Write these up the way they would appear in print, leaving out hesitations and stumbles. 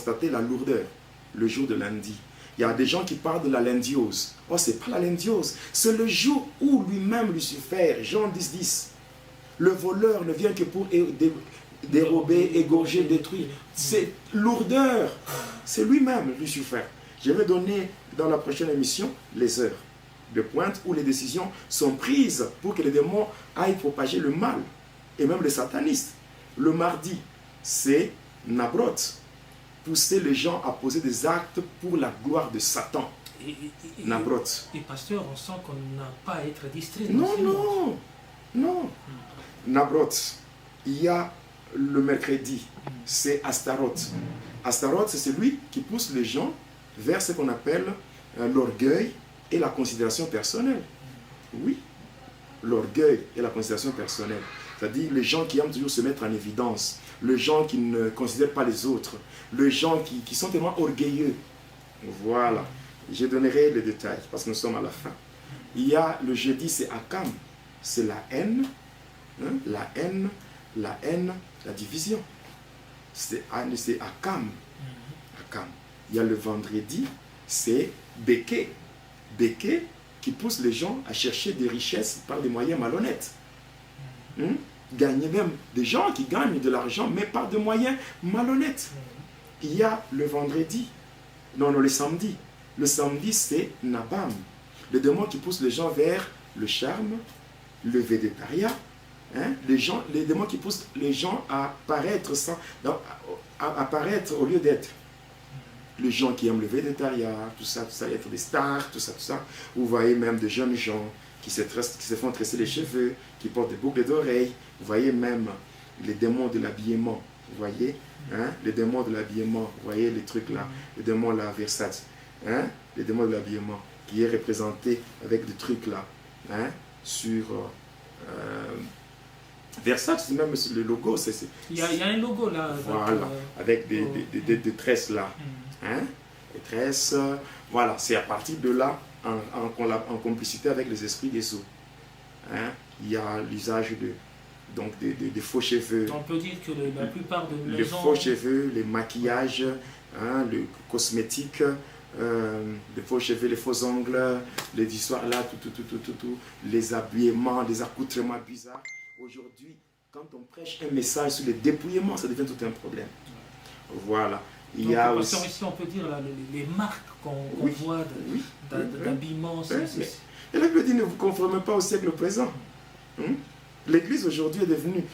constater la lourdeur le jour de lundi. Il y a des gens qui parlent de la lundiose. Oh, c'est pas la lundiose. C'est le jour où lui-même, Lucifer, Jean 10, le voleur ne vient que pour dérober, égorger, détruire. C'est lourdeur. C'est lui-même, Lucifer. Je vais donner dans la prochaine émission les heures de pointe où les décisions sont prises pour que les démons aillent propager le mal. Et même les satanistes. Le mardi, c'est Nabroth. Pousser les gens à poser des actes pour la gloire de Satan. Nabroth. Et pasteur, on sent qu'on n'a pas à être distrait. Non. Nabroth. Il y a le mercredi, c'est Astaroth. Astaroth, c'est celui qui pousse les gens vers ce qu'on appelle l'orgueil et la considération personnelle. Oui, l'orgueil et la considération personnelle. C'est-à-dire les gens qui aiment toujours se mettre en évidence, les gens qui ne considèrent pas les autres, les gens qui sont tellement orgueilleux. Voilà. Je donnerai les détails parce que nous sommes à la fin. Il y a le jeudi, c'est Akam. C'est la haine, hein, la division. C'est Akam. Akam. Il y a le vendredi, c'est Beke. Beke qui pousse les gens à chercher des richesses par des moyens malhonnêtes. Gagner même des gens qui gagnent de l'argent, mais par des moyens malhonnêtes. Il y a le vendredi, non, le samedi. Le samedi, c'est Nabam. Le démon qui pousse les gens vers le charme, le végétariat. Hein? Les démons qui poussent les gens à paraître, à paraître au lieu d'être. Les gens qui aiment le végétariat, tout ça, être des stars, tout ça. Vous voyez même des jeunes gens qui se font tresser les cheveux, qui portent des boucles d'oreilles. Vous voyez même les démons de l'habillement. Vous voyez, hein? Les démons de l'habillement. Vous voyez les trucs là, les démons là, Versace. Hein? Les démons de l'habillement, qui est représenté avec des trucs là, hein? Sur Versace, c'est même le logo. Il y a un logo là. Voilà, avec des tresses là. Hein? Les tresses, voilà, c'est à partir de là, en complicité avec les esprits des eaux. Hein? Il y a l'usage de faux cheveux. On peut dire que la plupart de les faux cheveux, les maquillages, hein, le cosmétique, les faux cheveux, les faux ongles, les histoires là, tout, les habillements, les accoutrements bizarres. Aujourd'hui, quand on prêche un message sur le dépouillement, ça devient tout un problème. Voilà. Il y a aussi, ici, on peut dire là, les marques qu'on voit d'habillement. Et la Bible dit, ne vous conformez pas au siècle présent. L'Église aujourd'hui est devenue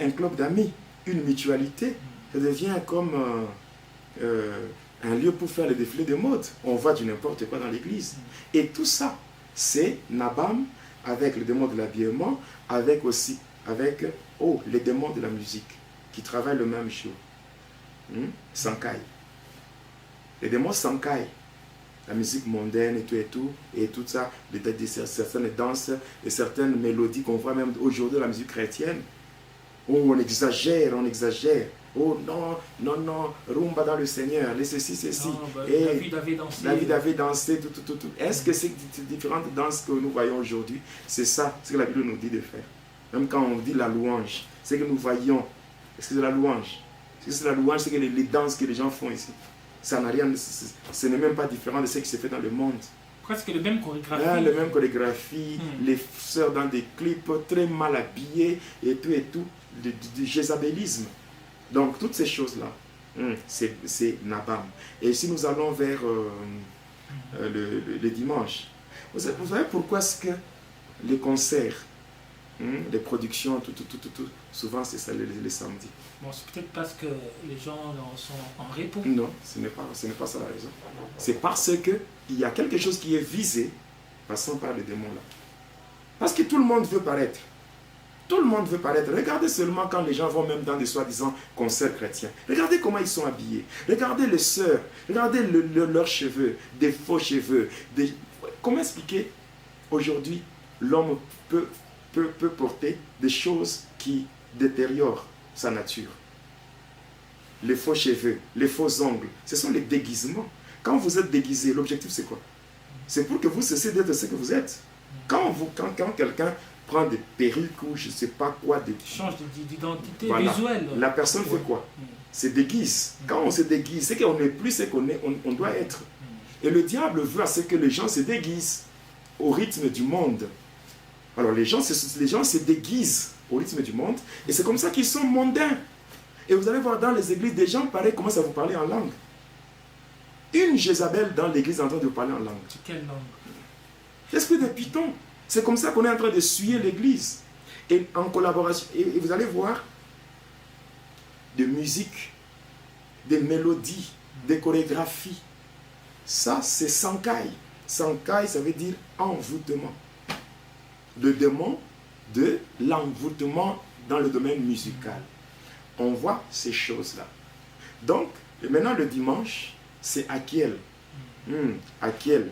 un club d'amis, une mutualité. Ça devient comme un lieu pour faire les défilés de mode. On voit du n'importe quoi dans l'Église. Et tout ça, c'est Nabam avec le démon de l'habillement, avec les démons de la musique qui travaillent le même jour. Sankai. Les démons Sankai. La musique mondaine et tout ça, certaines danses et certaines mélodies qu'on voit même aujourd'hui dans la musique chrétienne. Oh, on exagère. Oh non, rumba dans le Seigneur, les ceci. David avait dansé, tout. Est-ce que ces différentes danses que nous voyons aujourd'hui, c'est ça, ce que la Bible nous dit de faire? Même quand on dit la louange, c'est que nous voyons, est-ce que c'est la louange? C'est la louange, c'est que les danses que les gens font ici. Ça n'a rien, ce n'est même pas différent de ce qui se fait dans le monde. Presque les mêmes chorégraphies. Les mêmes chorégraphies, les sœurs dans des clips très mal habillées et tout, du jézabélisme. Donc toutes ces choses-là, c'est Nabam. Et si nous allons vers le dimanche, vous savez pourquoi est-ce que les concerts, les productions, tout, souvent c'est ça les samedis. Bon, c'est peut-être parce que les gens sont en repos. Non, ce n'est pas ça la raison. C'est parce qu'il y a quelque chose qui est visé, passant par les démons là. Parce que tout le monde veut paraître. Tout le monde veut paraître. Regardez seulement quand les gens vont même dans des soi-disant concerts chrétiens. Regardez comment ils sont habillés. Regardez les sœurs. Regardez leurs cheveux, des faux cheveux. Comment expliquer aujourd'hui l'homme peut porter des choses qui détériorent sa nature. Les faux cheveux, les faux ongles, ce sont les déguisements. Quand vous êtes déguisé, l'objectif c'est quoi? C'est pour que vous cessiez d'être ce que vous êtes. Quand quelqu'un prend des perruques ou je ne sais pas quoi. Change d'identité voilà. visuelle. La personne fait quoi? Se déguise. Quand on se déguise, c'est qu'on n'est plus ce qu'on doit être. Et le diable veut à ce que les gens se déguisent au rythme du monde. Alors les gens se déguisent au rythme du monde et c'est comme ça qu'ils sont mondains. Et vous allez voir dans les églises, des gens pareils commencent à vous parler en langue. Une Jézabel dans l'église est en train de vous parler en langue. Quelle langue? L'esprit de Python. C'est comme ça qu'on est en train de suyer l'église. Et en collaboration, et vous allez voir de musique, des mélodies, des chorégraphies. Ça, c'est Sankai. Sankai, ça veut dire envoûtement. Le démon de l'envoûtement dans le domaine musical. On voit ces choses-là. Donc, maintenant le dimanche, c'est Achiel. Achiel,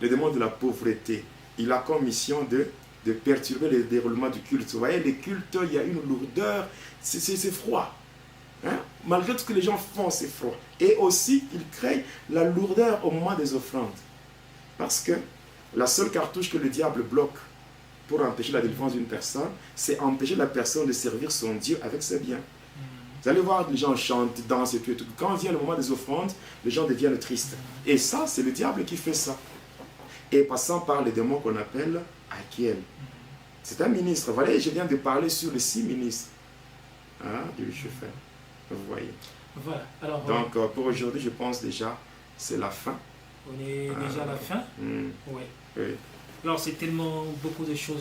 le démon de la pauvreté. Il a comme mission de perturber le déroulement du culte. Vous voyez, les cultes, il y a une lourdeur, c'est froid. Hein? Malgré tout ce que les gens font, c'est froid. Et aussi, il crée la lourdeur au moment des offrandes. Parce que la seule cartouche que le diable bloque pour empêcher la délivrance d'une personne, c'est empêcher la personne de servir son Dieu avec ses biens. Vous allez voir, les gens chantent, dansent et tout. Quand vient le moment des offrandes, les gens deviennent tristes. Et ça, c'est le diable qui fait ça. Et passant par les démons qu'on appelle Achiel. C'est un ministre. Voilà, je viens de parler sur les 6 ministres de Lucifer. Vous voyez. Voilà. Alors, donc, pour aujourd'hui, je pense déjà, c'est la fin. On est déjà à la fin. Oui. Alors, c'est tellement beaucoup de choses